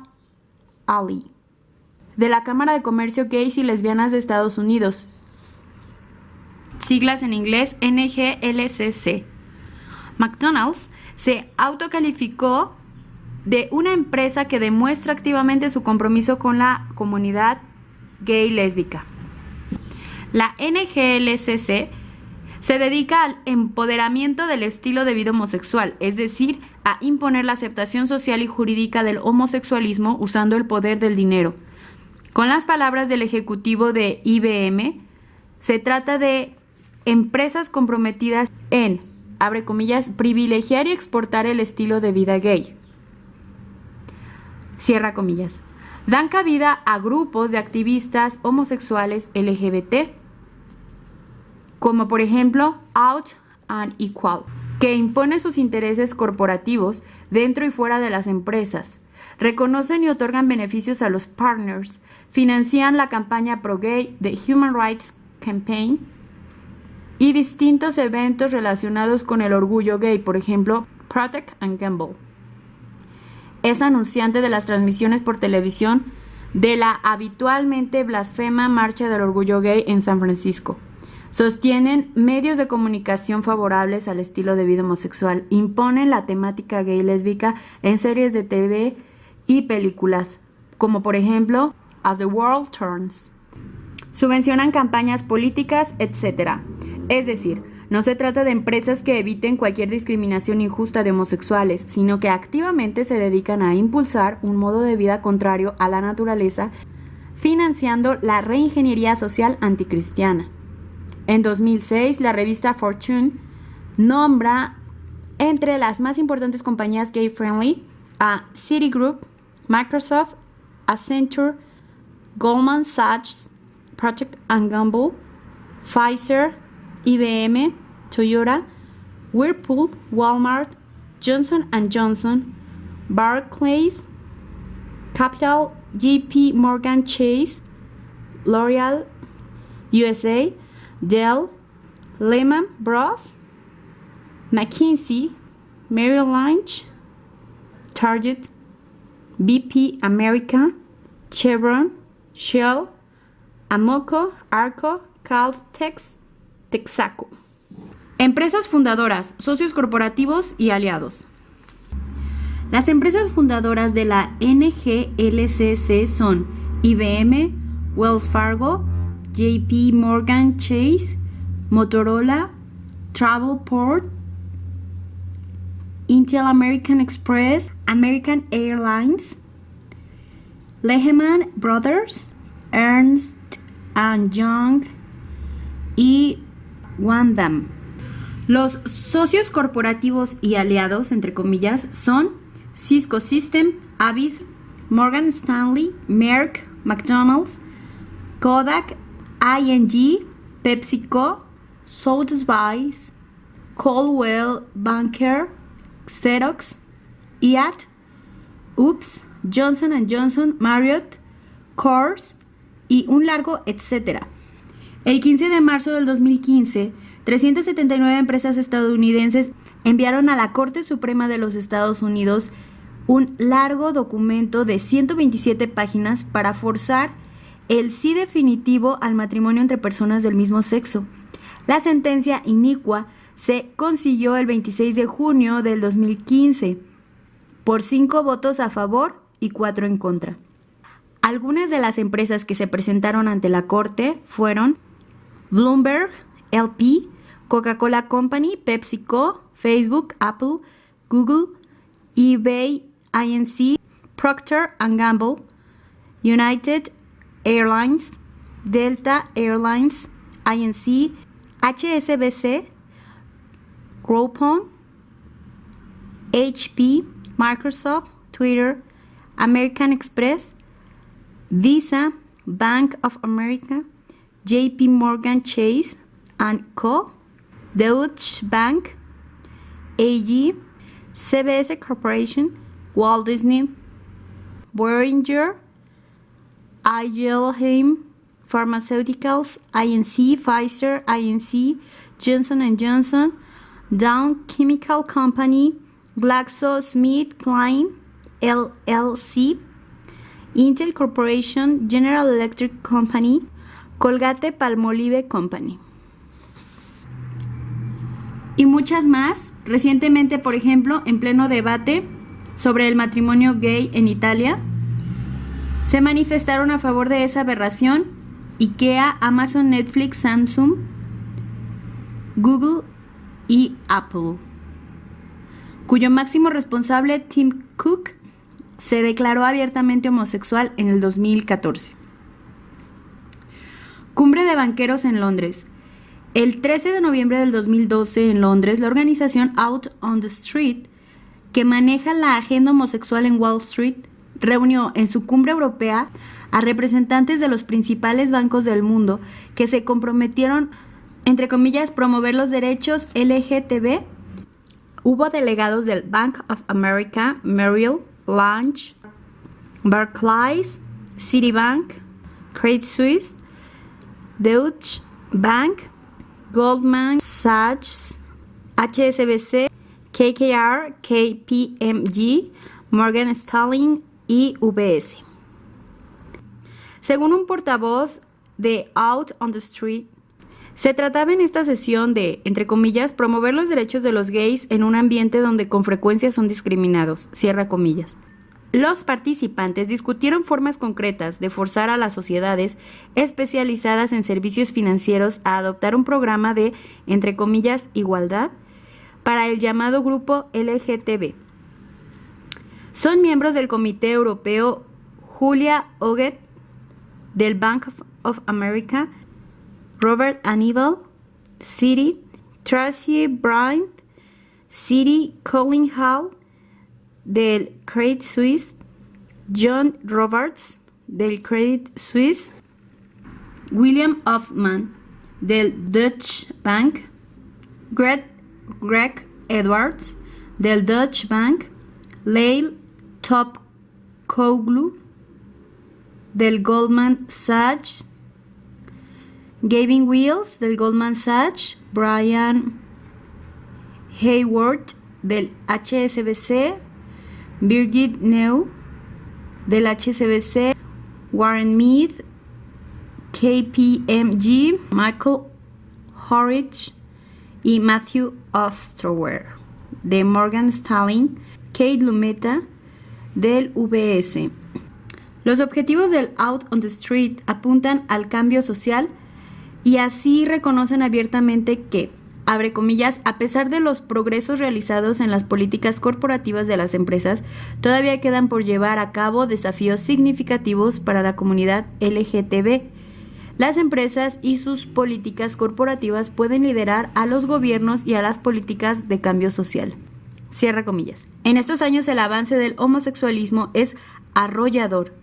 Ally de la Cámara de Comercio Gays y Lesbianas de Estados Unidos, siglas en inglés NGLCC. McDonald's se autocalificó de una empresa que demuestra activamente su compromiso con la comunidad gay y lésbica. La NGLCC se dedica al empoderamiento del estilo de vida homosexual, es decir, a imponer la aceptación social y jurídica del homosexualismo usando el poder del dinero. Con las palabras del ejecutivo de IBM, se trata de empresas comprometidas en, abre comillas, privilegiar y exportar el estilo de vida gay. Cierra comillas. Dan cabida a grupos de activistas homosexuales LGBT, como por ejemplo Out and Equal, que impone sus intereses corporativos dentro y fuera de las empresas. Reconocen y otorgan beneficios a los partners, financian la campaña pro-gay de Human Rights Campaign y distintos eventos relacionados con el orgullo gay, por ejemplo, Protect and Gamble. Es anunciante de las transmisiones por televisión de la habitualmente blasfema Marcha del Orgullo Gay en San Francisco. Sostienen medios de comunicación favorables al estilo de vida homosexual, imponen la temática gay y lésbica en series de TV y películas, como por ejemplo As the World Turns. Subvencionan campañas políticas, etc. Es decir, no se trata de empresas que eviten cualquier discriminación injusta de homosexuales, sino que activamente se dedican a impulsar un modo de vida contrario a la naturaleza, financiando la reingeniería social anticristiana. En 2006, la revista Fortune nombra entre las más importantes compañías gay-friendly a Citigroup, Microsoft, Accenture, Goldman Sachs, Procter & Gamble, Pfizer, IBM, Toyota, Whirlpool, Walmart, Johnson & Johnson, Barclays, Capital, JP Morgan Chase, L'Oreal USA, Dell, Lehman Bros, McKinsey, Merrill Lynch, Target, BP America, Chevron, Shell, Amoco, Arco, Caltex, Texaco. Empresas fundadoras, socios corporativos y aliados. Las empresas fundadoras de la NGLCC son IBM, Wells Fargo, JP Morgan Chase, Motorola, Travelport, Intel American Express, American Airlines, Lehman Brothers, Ernst & Young y Wandam. Los socios corporativos y aliados, entre comillas, son Cisco System, Avis, Morgan Stanley, Merck, McDonald's, Kodak, ING, PepsiCo, Sotheby's, Coldwell Banker, Xerox, IAT, UPS, Johnson & Johnson, Marriott, Coors y un largo etcétera. El 15 de marzo del 2015, 379 empresas estadounidenses enviaron a la Corte Suprema de los Estados Unidos un largo documento de 127 páginas para forzar el sí definitivo al matrimonio entre personas del mismo sexo. La sentencia inicua se consiguió el 26 de junio del 2015 por 5 votos a favor y 4 en contra. Algunas de las empresas que se presentaron ante la corte fueron Bloomberg LP, Coca-Cola Company, PepsiCo, Facebook, Apple, Google, eBay Inc., Procter & Gamble, United Airlines, Delta Airlines Inc., HSBC, Groupon, HP, Microsoft, Twitter, American Express, Visa, Bank of America, JP Morgan Chase & Co., Deutsche Bank, AG, CBS Corporation, Walt Disney, Boehringer, Ingelheim Pharmaceuticals, Inc., Pfizer, Inc., Johnson & Johnson, Dow Chemical Company, GlaxoSmithKline, LLC, Intel Corporation, General Electric Company, Colgate-Palmolive Company. Y muchas más. Recientemente, por ejemplo, en pleno debate sobre el matrimonio gay en Italia, se manifestaron a favor de esa aberración IKEA, Amazon, Netflix, Samsung, Google y Apple, cuyo máximo responsable, Tim Cook, se declaró abiertamente homosexual en el 2014. Cumbre de banqueros en Londres. El 13 de noviembre del 2012 en Londres, la organización Out on the Street, que maneja la agenda homosexual en Wall Street, reunió en su cumbre europea a representantes de los principales bancos del mundo que se comprometieron, entre comillas, promover los derechos LGTB. Hubo delegados del Bank of America, Merrill Lynch, Barclays, Citibank, Credit Suisse, Deutsche Bank, Goldman Sachs, HSBC, KKR, KPMG, Morgan Stanley y UBS. Según un portavoz de Out on the Street, se trataba en esta sesión de, entre comillas, promover los derechos de los gays en un ambiente donde con frecuencia son discriminados, cierra comillas. Los participantes discutieron formas concretas de forzar a las sociedades especializadas en servicios financieros a adoptar un programa de, entre comillas, igualdad para el llamado grupo LGTB. Son miembros del Comité Europeo Julia Oget, del Bank of America, Robert Anibal, Citi, Tracy Bryant, Citi, Colin Hall, del Credit Suisse, John Roberts, del Credit Suisse, William Hoffman, del Deutsche Bank, Greg Edwards, del Deutsche Bank, Leil Topkoglu, del Goldman Sachs, Gavin Wills, del Goldman Sachs, Brian Hayward, del HSBC, Birgit Neu, del HSBC, Warren Mead, KPMG, Michael Horridge y Matthew Osterwehr, de Morgan Stanley, Kate Lumeta, del UBS. Los objetivos del Out on the Street apuntan al cambio social y así reconocen abiertamente que, abre comillas, a pesar de los progresos realizados en las políticas corporativas de las empresas, todavía quedan por llevar a cabo desafíos significativos para la comunidad LGTB. Las empresas y sus políticas corporativas pueden liderar a los gobiernos y a las políticas de cambio social. Cierra comillas. En estos años el avance del homosexualismo es arrollador,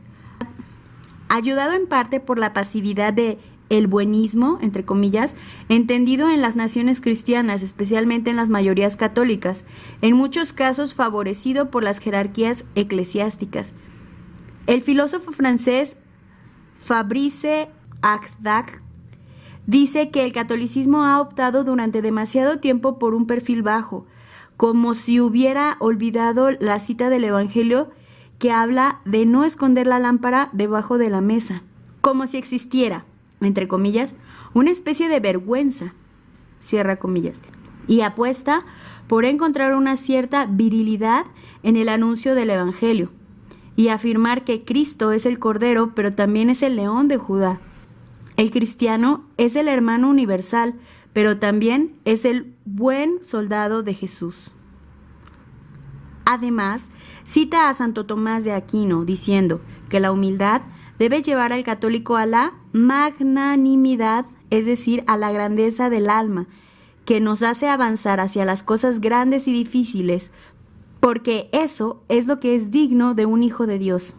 ayudado en parte por la pasividad de el buenismo, entre comillas, entendido en las naciones cristianas, especialmente en las mayorías católicas, en muchos casos favorecido por las jerarquías eclesiásticas. El filósofo francés Fabrice Haddad dice que el catolicismo ha optado durante demasiado tiempo por un perfil bajo, como si hubiera olvidado la cita del Evangelio que habla de no esconder la lámpara debajo de la mesa, como si existiera, entre comillas, una especie de vergüenza, cierra comillas, y apuesta por encontrar una cierta virilidad en el anuncio del Evangelio. y afirmar que Cristo es el Cordero, pero también es el León de Judá. El cristiano es el hermano universal, pero también es el buen soldado de Jesús. Además, cita a Santo Tomás de Aquino diciendo que la humildad debe llevar al católico a la magnanimidad, es decir, a la grandeza del alma, que nos hace avanzar hacia las cosas grandes y difíciles, porque eso es lo que es digno de un hijo de Dios.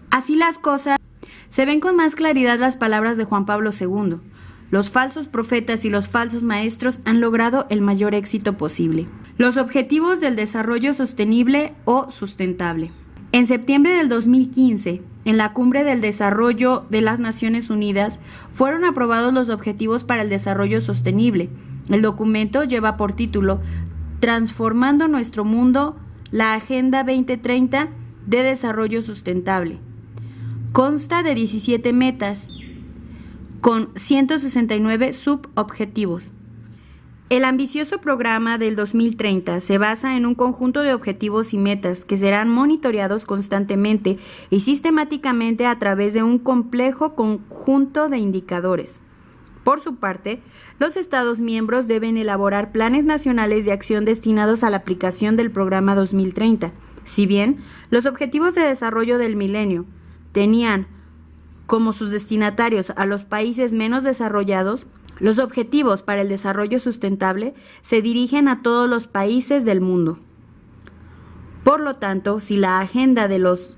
Así las cosas, se ven con más claridad las palabras de Juan Pablo II. Los falsos profetas y los falsos maestros han logrado el mayor éxito posible. Los objetivos del desarrollo sostenible o sustentable. En septiembre del 2015, en la Cumbre del Desarrollo de las Naciones Unidas, fueron aprobados los Objetivos para el Desarrollo Sostenible. El documento lleva por título Transformando nuestro mundo, la Agenda 2030 de Desarrollo Sustentable. Consta de 17 metas con 169 subobjetivos. El ambicioso programa del 2030 se basa en un conjunto de objetivos y metas que serán monitoreados constantemente y sistemáticamente a través de un complejo conjunto de indicadores. Por su parte, los Estados miembros deben elaborar planes nacionales de acción destinados a la aplicación del programa 2030. Si bien los Objetivos de Desarrollo del Milenio tenían como sus destinatarios a los países menos desarrollados, los Objetivos para el Desarrollo Sustentable se dirigen a todos los países del mundo. Por lo tanto, si la agenda de los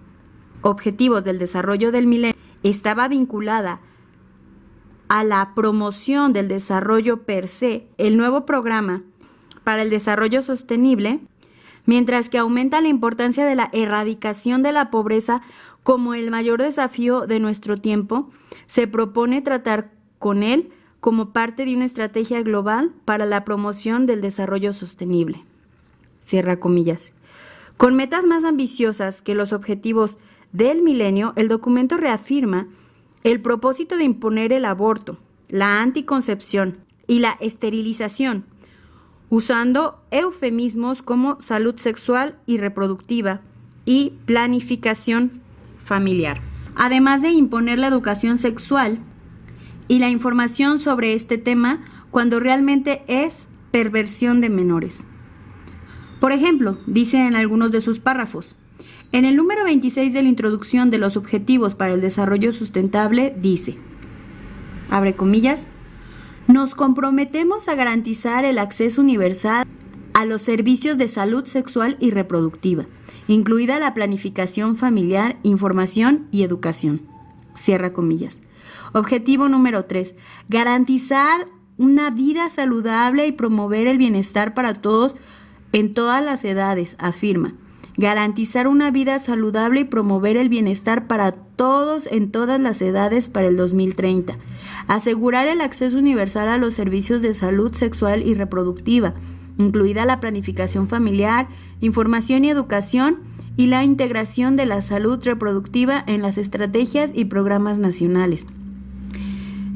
Objetivos del Desarrollo del Milenio estaba vinculada a la promoción del desarrollo per se, el nuevo programa para el desarrollo sostenible, mientras que aumenta la importancia de la erradicación de la pobreza como el mayor desafío de nuestro tiempo, se propone tratar con él como parte de una estrategia global para la promoción del desarrollo sostenible. Cierra comillas. Con metas más ambiciosas que los objetivos del milenio, el documento reafirma el propósito de imponer el aborto, la anticoncepción y la esterilización, usando eufemismos como salud sexual y reproductiva y planificación familiar. Además de imponer la educación sexual y la información sobre este tema cuando realmente es perversión de menores. Por ejemplo, dice en algunos de sus párrafos, en el número 26 de la introducción de los Objetivos para el Desarrollo Sustentable dice, abre comillas, nos comprometemos a garantizar el acceso universal a los servicios de salud sexual y reproductiva, incluida la planificación familiar, información y educación. Cierra comillas. Objetivo número 3. Garantizar una vida saludable y promover el bienestar para todos en todas las edades, afirma. Garantizar una vida saludable y promover el bienestar para todos en todas las edades para el 2030. Asegurar el acceso universal a los servicios de salud sexual y reproductiva, incluida la planificación familiar, información y educación y la integración de la salud reproductiva en las estrategias y programas nacionales.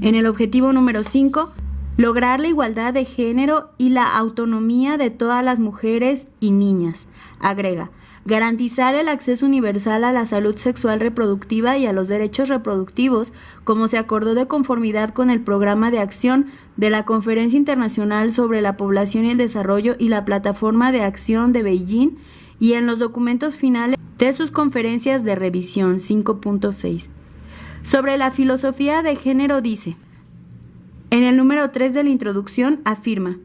En el objetivo número 5, lograr la igualdad de género y la autonomía de todas las mujeres y niñas. Agrega, garantizar el acceso universal a la salud sexual reproductiva y a los derechos reproductivos, como se acordó de conformidad con el programa de acción de la Conferencia Internacional sobre la Población y el Desarrollo y la Plataforma de Acción de Beijing y en los documentos finales de sus conferencias de revisión 5.6. Sobre la filosofía de género dice, en el número 3 de la introducción afirma,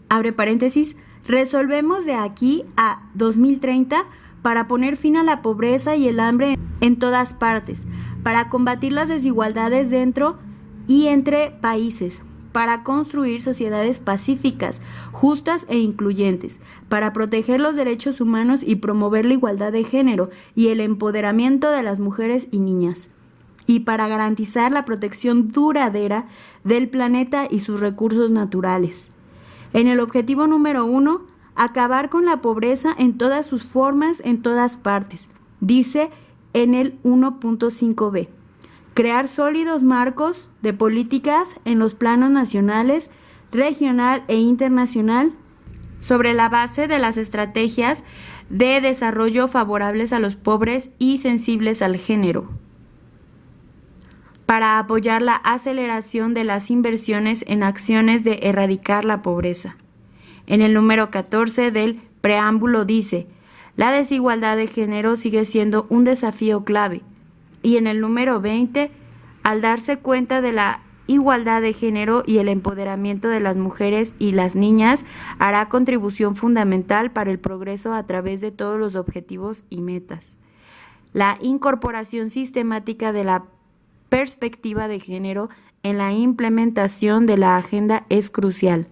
abre paréntesis, resolvemos de aquí a 2030 para poner fin a la pobreza y el hambre en todas partes, para combatir las desigualdades dentro y entre países, para construir sociedades pacíficas, justas e incluyentes, para proteger los derechos humanos y promover la igualdad de género y el empoderamiento de las mujeres y niñas, y para garantizar la protección duradera del planeta y sus recursos naturales. En el objetivo número 1, acabar con la pobreza en todas sus formas, en todas partes. Dice en el 1.5b, crear sólidos marcos de políticas en los planos nacionales, regional e internacional sobre la base de las estrategias de desarrollo favorables a los pobres y sensibles al género, para apoyar la aceleración de las inversiones en acciones de erradicar la pobreza. En el número 14 del preámbulo dice: la desigualdad de género sigue siendo un desafío clave. Y en el número 20, al darse cuenta de la igualdad de género y el empoderamiento de las mujeres y las niñas, hará contribución fundamental para el progreso a través de todos los objetivos y metas. La incorporación sistemática de la perspectiva de género en la implementación de la agenda es crucial.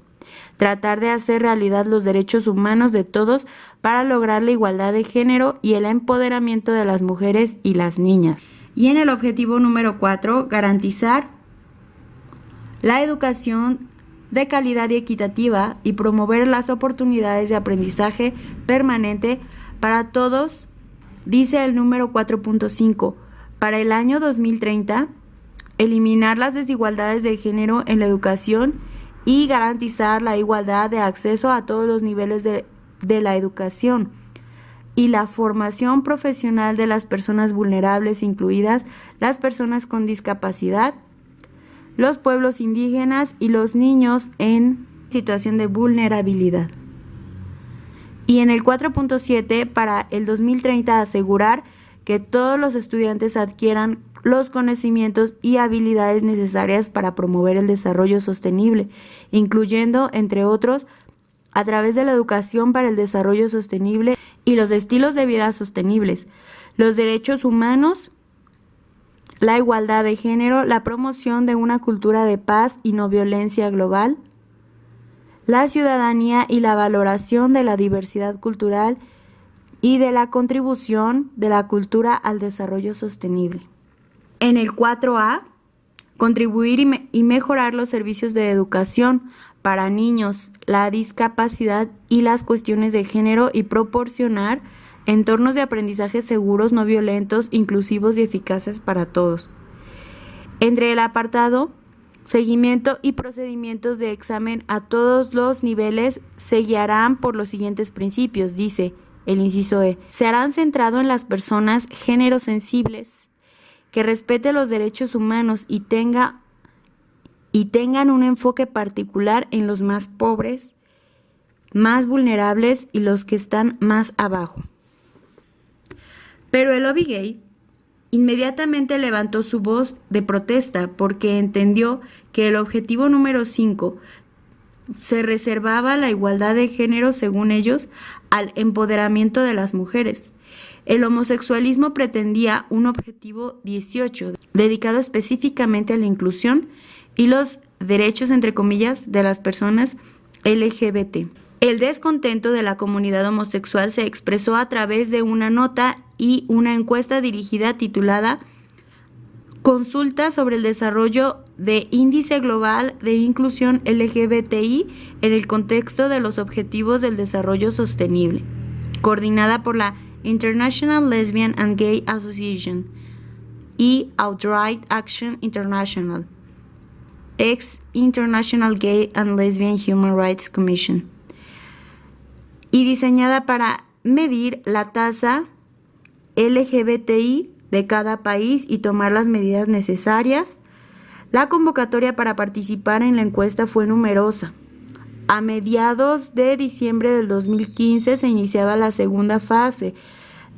Tratar de hacer realidad los derechos humanos de todos para lograr la igualdad de género y el empoderamiento de las mujeres y las niñas. Y en el objetivo número 4, garantizar la educación de calidad y equitativa y promover las oportunidades de aprendizaje permanente para todos, dice el número 4.5. Para el año 2030, eliminar las desigualdades de género en la educación y garantizar la igualdad de acceso a todos los niveles de la educación y la formación profesional de las personas vulnerables, incluidas las personas con discapacidad, los pueblos indígenas y los niños en situación de vulnerabilidad. Y en el 4.7, para el 2030, asegurar que todos los estudiantes adquieran los conocimientos y habilidades necesarias para promover el desarrollo sostenible, incluyendo, entre otros, a través de la educación para el desarrollo sostenible y los estilos de vida sostenibles, los derechos humanos, la igualdad de género, la promoción de una cultura de paz y no violencia global, la ciudadanía y la valoración de la diversidad cultural y de la contribución de la cultura al desarrollo sostenible. En el 4A, contribuir y mejorar los servicios de educación para niños, la discapacidad y las cuestiones de género y proporcionar entornos de aprendizaje seguros, no violentos, inclusivos y eficaces para todos. Entre el apartado seguimiento y procedimientos de examen a todos los niveles se guiarán por los siguientes principios, dice el inciso E. Se harán centrado en las personas género sensibles, que respete los derechos humanos y tengan un enfoque particular en los más pobres, más vulnerables y los que están más abajo. Pero el lobby gay inmediatamente levantó su voz de protesta porque entendió que el objetivo número 5 se reservaba la igualdad de género, según ellos, al empoderamiento de las mujeres. El homosexualismo pretendía un objetivo 18, dedicado específicamente a la inclusión y los derechos, entre comillas, de las personas LGBT. El descontento de la comunidad homosexual se expresó a través de una nota y una encuesta dirigida titulada Consulta sobre el desarrollo de Índice Global de Inclusión LGBTI en el contexto de los Objetivos del Desarrollo Sostenible, coordinada por la International Lesbian and Gay Association y Outright Action International, ex International Gay and Lesbian Human Rights Commission, y diseñada para medir la tasa LGBTI de cada país y tomar las medidas necesarias. La convocatoria para participar en la encuesta fue numerosa. A mediados de diciembre del 2015 se iniciaba la segunda fase.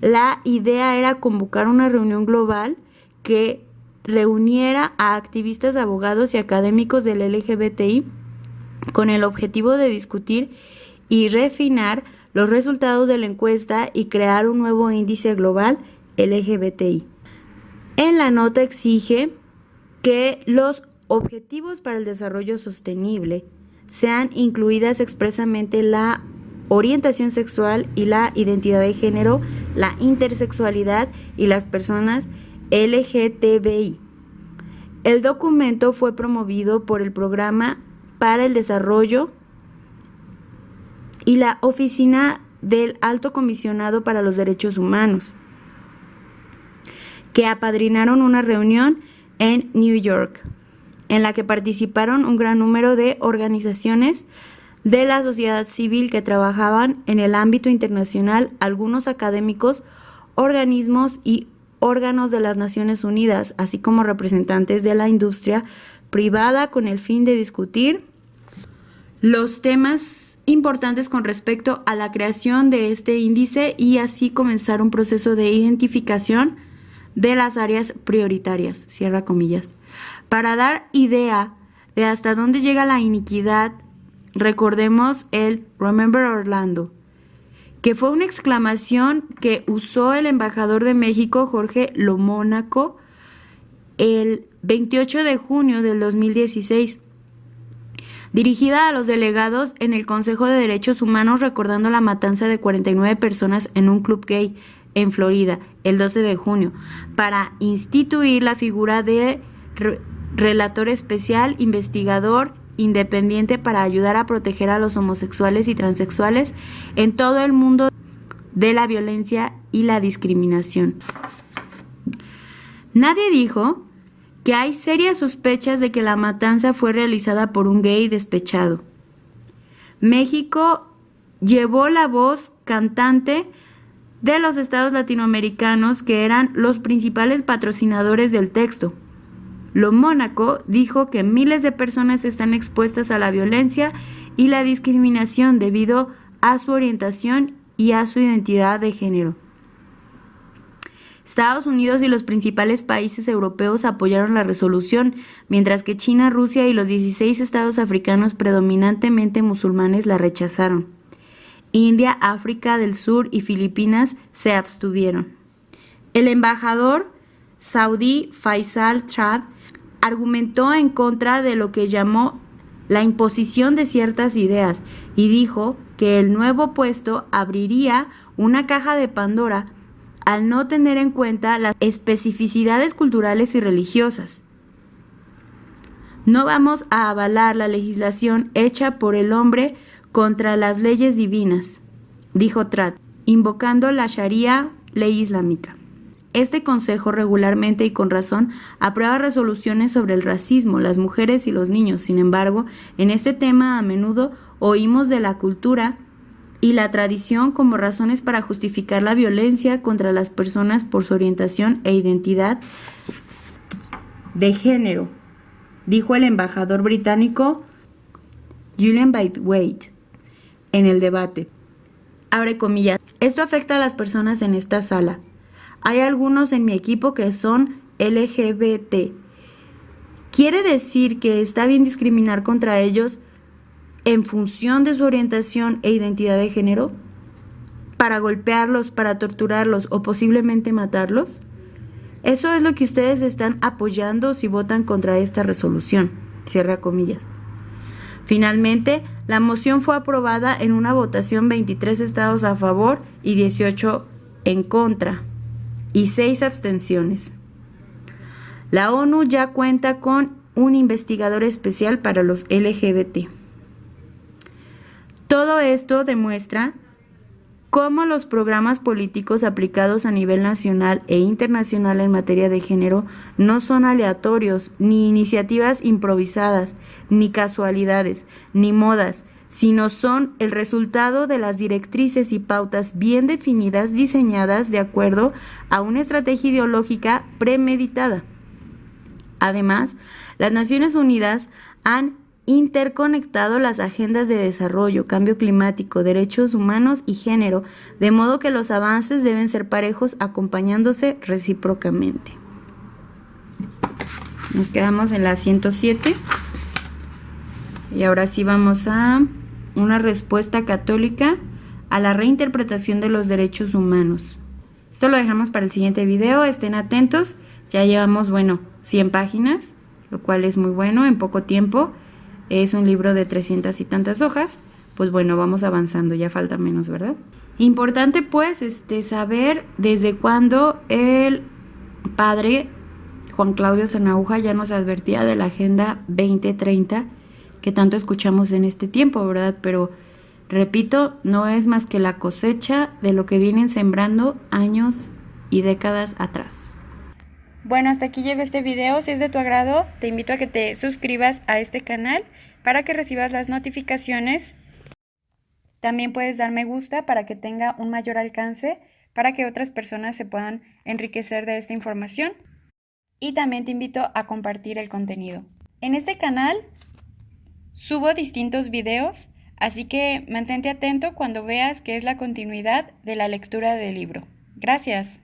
La idea era convocar una reunión global que reuniera a activistas, abogados y académicos del LGBTI con el objetivo de discutir y refinar los resultados de la encuesta y crear un nuevo índice global LGBTI. En la nota exige que los objetivos para el desarrollo sostenible sean incluidas expresamente la orientación sexual y la identidad de género, la intersexualidad y las personas LGTBI. El documento fue promovido por el Programa para el Desarrollo y la Oficina del Alto Comisionado para los Derechos Humanos, que apadrinaron una reunión en New York, en la que participaron un gran número de organizaciones de la sociedad civil que trabajaban en el ámbito internacional, algunos académicos, organismos y órganos de las Naciones Unidas, así como representantes de la industria privada con el fin de discutir los temas importantes con respecto a la creación de este índice y así comenzar un proceso de identificación de las áreas prioritarias, cierra comillas. Para dar idea de hasta dónde llega la iniquidad, recordemos el Remember Orlando, que fue una exclamación que usó el embajador de México, Jorge Lomónaco, el 28 de junio del 2016, dirigida a los delegados en el Consejo de Derechos Humanos, recordando la matanza de 49 personas en un club gay en Florida el 12 de junio, para instituir la figura de relator especial, investigador independiente para ayudar a proteger a los homosexuales y transexuales en todo el mundo de la violencia y la discriminación. Nadie dijo que hay serias sospechas de que la matanza fue realizada por un gay despechado. México llevó la voz cantante de los estados latinoamericanos que eran los principales patrocinadores del texto. Lomónaco dijo que miles de personas están expuestas a la violencia y la discriminación debido a su orientación y a su identidad de género. Estados Unidos y los principales países europeos apoyaron la resolución, mientras que China, Rusia y los 16 estados africanos predominantemente musulmanes la rechazaron. India, África del Sur y Filipinas se abstuvieron. El embajador saudí Faisal Trad argumentó en contra de lo que llamó la imposición de ciertas ideas y dijo que el nuevo puesto abriría una caja de Pandora al no tener en cuenta las especificidades culturales y religiosas. No vamos a avalar la legislación hecha por el hombre contra las leyes divinas, dijo Trad, invocando la Sharia, ley islámica. Este consejo regularmente y con razón aprueba resoluciones sobre el racismo, las mujeres y los niños. Sin embargo, en este tema a menudo oímos de la cultura y la tradición como razones para justificar la violencia contra las personas por su orientación e identidad de género, dijo el embajador británico Julian Braithwaite en el debate. Abre comillas. Esto afecta a las personas en esta sala. Hay algunos en mi equipo que son LGBT. ¿Quiere decir que está bien discriminar contra ellos en función de su orientación e identidad de género? ¿Para golpearlos, para torturarlos o posiblemente matarlos? Eso es lo que ustedes están apoyando si votan contra esta resolución. Cierra comillas. Finalmente, la moción fue aprobada en una votación 23 estados a favor y 18 en contra y 6 abstenciones. La ONU ya cuenta con un investigador especial para los LGBT. Todo esto demuestra cómo los programas políticos aplicados a nivel nacional e internacional en materia de género no son aleatorios, ni iniciativas improvisadas, ni casualidades, ni modas, sino son el resultado de las directrices y pautas bien definidas, diseñadas de acuerdo a una estrategia ideológica premeditada. Además, las Naciones Unidas han interconectado las agendas de desarrollo, cambio climático, derechos humanos y género, de modo que los avances deben ser parejos, acompañándose recíprocamente. Nos quedamos en la 107 y ahora sí vamos a una respuesta católica a la reinterpretación de los derechos humanos. Esto lo dejamos para el siguiente video, estén atentos, ya llevamos, 100 páginas, lo cual es muy bueno en poco tiempo. Es un libro de 300 y tantas hojas, pues vamos avanzando, ya falta menos, ¿verdad? Importante pues saber desde cuándo el padre Juan Claudio Sanahúja ya nos advertía de la Agenda 2030 que tanto escuchamos en este tiempo, ¿verdad? Pero repito, no es más que la cosecha de lo que vienen sembrando años y décadas atrás. Bueno, hasta aquí llegó este video. Si es de tu agrado, te invito a que te suscribas a este canal para que recibas las notificaciones También puedes dar me gusta para que tenga un mayor alcance, para que otras personas se puedan enriquecer de esta información. Y también te invito a compartir el contenido. En este canal subo distintos videos, así que mantente atento cuando veas que es la continuidad de la lectura del libro. Gracias.